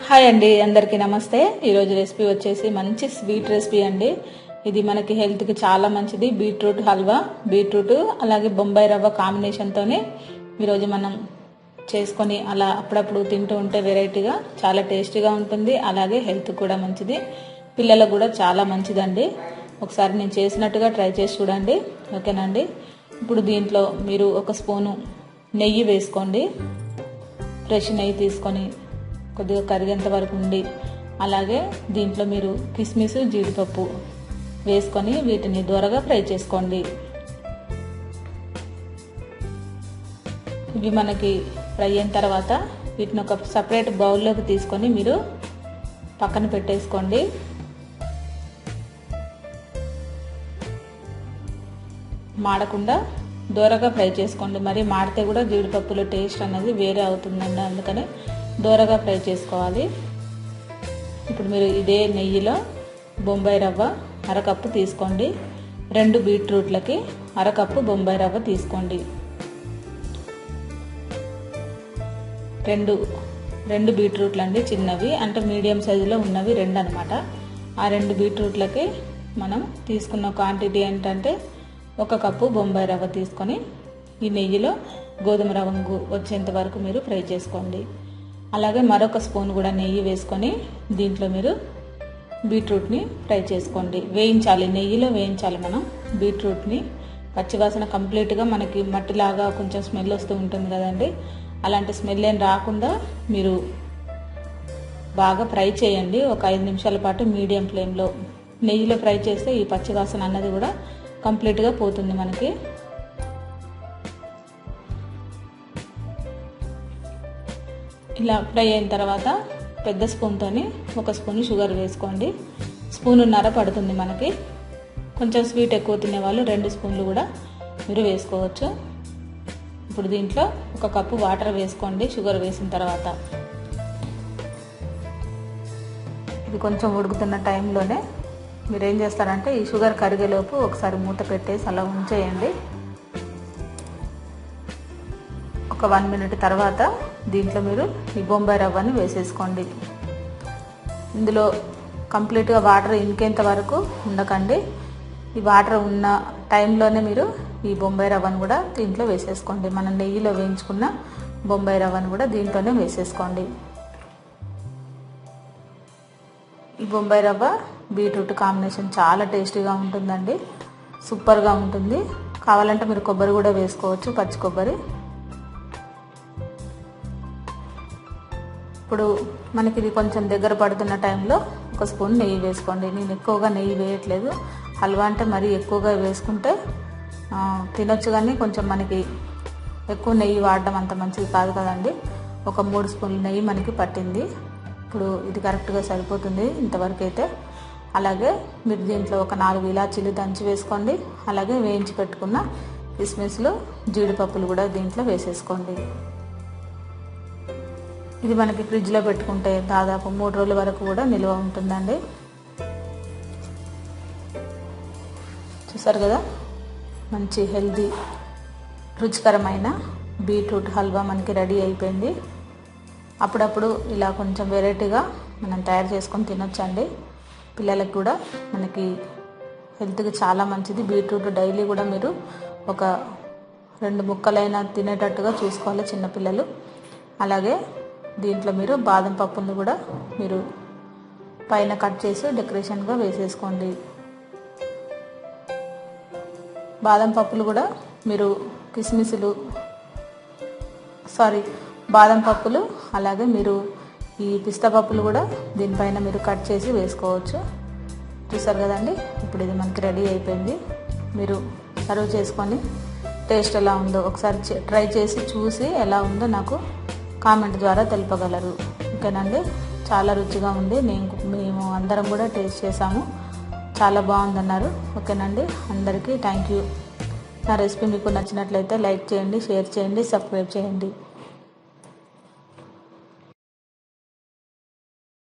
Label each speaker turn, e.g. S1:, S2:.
S1: Hi అండి, అందరికీ నమస్తే. ఈరోజు రెసిపీ వచ్చేసి మంచి స్వీట్ రెసిపీ అండి. ఇది మనకి హెల్త్కి చాలా మంచిది. బీట్రూట్ హల్వా, బీట్రూట్ అలాగే బొంబాయి రవ్వ కాంబినేషన్తోనే ఈరోజు మనం చేసుకొని అలా అప్పుడప్పుడు తింటూ ఉంటే వెరైటీగా చాలా టేస్టీగా ఉంటుంది. అలాగే హెల్త్ కూడా మంచిది, పిల్లలకు కూడా చాలా మంచిదండి. ఒకసారి నేను చేసినట్టుగా ట్రై చేసి చూడండి, ఓకేనండి. ఇప్పుడు దీంట్లో మీరు ఒక స్పూను నెయ్యి వేసుకోండి. ఫ్రెష్ నెయ్యి తీసుకొని కొద్దిగా కరిగేంత వరకు ఉండి, అలాగే దీంట్లో మీరు కిస్మిస్, జీడిపప్పు వేసుకొని వీటిని దూరగా ఫ్రై చేసుకోండి. ఇవి మనకి ఫ్రై అయిన తర్వాత వీటిని ఒక సపరేట్ బౌల్లోకి తీసుకొని మీరు పక్కన పెట్టేసుకోండి. మాడకుండా దూరగా ఫ్రై చేసుకోండి. మరి మాడితే కూడా జీడిపప్పులో టేస్ట్ అనేది వేరే అవుతుందండి, అందుకని దూరగా ఫ్రై చేసుకోవాలి. ఇప్పుడు మీరు ఇదే నెయ్యిలో బొంబాయి రవ్వ అరకప్పు తీసుకోండి. 2 బీట్రూట్లకి అరకప్పు బొంబాయి రవ్వ తీసుకోండి. రెండు బీట్రూట్లు అండి, చిన్నవి అంటే మీడియం సైజులో ఉన్నవి 2 అనమాట. ఆ 2 బీట్రూట్లకి మనం తీసుకున్న క్వాంటిటీ ఏంటంటే 1 కప్పు బొంబాయి రవ్వ తీసుకొని ఈ నెయ్యిలో గోధుమ రవ్వ వచ్చేంత వరకు మీరు ఫ్రై చేసుకోండి. అలాగే మరొక స్పూన్ కూడా నెయ్యి వేసుకొని దీంట్లో మీరు బీట్రూట్ని ఫ్రై చేసుకోండి. వేయించాలి, నెయ్యిలో వేయించాలి మనం బీట్రూట్ని. పచ్చివాసన కంప్లీట్గా మనకి మట్టిలాగా కొంచెం స్మెల్ వస్తూ ఉంటుంది కదండి, అలాంటి స్మెల్ ఏం రాకుండా మీరు బాగా ఫ్రై చేయండి. ఒక 5 నిమిషాల పాటు మీడియం ఫ్లేమ్లో నెయ్యిలో ఫ్రై చేస్తే ఈ పచ్చివాసన అన్నది కూడా కంప్లీట్గా పోతుంది మనకి. ఇలా ఫ్రై అయిన తర్వాత పెద్ద స్పూన్తోని 1 స్పూన్ షుగర్ వేసుకోండి. 1.5 స్పూన్ పడుతుంది మనకి. కొంచెం స్వీట్ ఎక్కువ తినేవాళ్ళు 2 స్పూన్లు కూడా మీరు వేసుకోవచ్చు. ఇప్పుడు దీంట్లో 1 కప్పు వాటర్ వేసుకోండి షుగర్ వేసిన తర్వాత. ఇది కొంచెం ఉడుకుతున్న టైంలోనే మీరు ఏం చేస్తారంటే ఈ షుగర్ కరిగేలోపు ఒకసారి మూత పెట్టేసి అలా ఉంచేయండి. ఒక 1 మినిట్ తర్వాత దీంట్లో మీరు ఈ బొంబాయి రవ్వని వేసేసుకోండి. ఇందులో కంప్లీట్గా వాటర్ ఇంకేంత వరకు ఉండకండి. ఈ వాటర్ ఉన్న టైంలోనే మీరు ఈ బొంబాయి రవ్వను కూడా దీంట్లో వేసేసుకోండి. మనం నెయ్యిలో వేయించుకున్న బొంబాయి రవ్వను కూడా దీంట్లోనే వేసేసుకోండి. ఈ బొంబాయి రవ్వ బీట్రూట్ కాంబినేషన్ చాలా టేస్టీగా ఉంటుందండి, సూపర్గా ఉంటుంది. కావాలంటే మీరు కొబ్బరి కూడా వేసుకోవచ్చు, పచ్చి కొబ్బరి. ఇప్పుడు మనకి ఇది కొంచెం దగ్గర పడుతున్న టైంలో 1 స్పూన్ నెయ్యి వేసుకోండి. నేను ఎక్కువగా నెయ్యి వేయట్లేదు. హల్వా అంటే మరీ ఎక్కువగా వేసుకుంటే తినొచ్చు, కానీ కొంచెం మనకి ఎక్కువ నెయ్యి వాడడం అంత మంచిది కాదు కదండి. ఒక 3 స్పూన్ల నెయ్యి మనకి పట్టింది. ఇప్పుడు ఇది కరెక్ట్గా సరిపోతుంది ఇంతవరకు అయితే. అలాగే మీరు దీంట్లో ఒక 4 ఇలాచీలు దంచి వేసుకోండి. అలాగే వేయించి పెట్టుకున్న కిస్మిస్లు, జీడిపప్పులు కూడా దీంట్లో వేసేసుకోండి. ఇది మనకి ఫ్రిడ్జ్లో పెట్టుకుంటే దాదాపు 3 రోజుల వరకు కూడా నిల్వ ఉంటుందండి. చూసారు కదా, మంచి హెల్తీ రుచికరమైన బీట్రూట్ హల్వా మనకి రెడీ అయిపోయింది. అప్పుడప్పుడు ఇలా కొంచెం వెరైటీగా మనం తయారు చేసుకొని తినొచ్చండి. పిల్లలకు కూడా మనకి హెల్త్కి చాలా మంచిది. బీట్రూట్ డైలీ కూడా మీరు ఒక 2 ముక్కలైనా తినేటట్టుగా చూసుకోవాలి చిన్నపిల్లలు. అలాగే దీంట్లో మీరు బాదం పప్పును కూడా మీరు పైన కట్ చేసి డెకరేషన్గా వేసేసుకోండి. బాదం పప్పులు కూడా మీరు బాదం పప్పులు అలాగే మీరు ఈ పిస్తా పప్పులు కూడా దీనిపైన మీరు కట్ చేసి వేసుకోవచ్చు. చూసారు కదండి, ఇప్పుడు ఇది మనకి రెడీ అయిపోయింది. మీరు సర్వ్ చేసుకొని టేస్ట్ ఎలా ఉందో ఒకసారి ట్రై చేసి చూసి ఎలా ఉందో నాకు కామెంట్ ద్వారా తెలుపగలరు, ఓకేనండి. చాలా రుచిగా ఉంది. మేము అందరం కూడా టేస్ట్ చేసాము, చాలా బాగుందన్నారు, ఓకేనండి. అందరికీ థ్యాంక్ యూ. నా రెసిపీ మీకు నచ్చినట్లయితే లైక్ చేయండి, షేర్ చేయండి, సబ్స్క్రైబ్ చేయండి.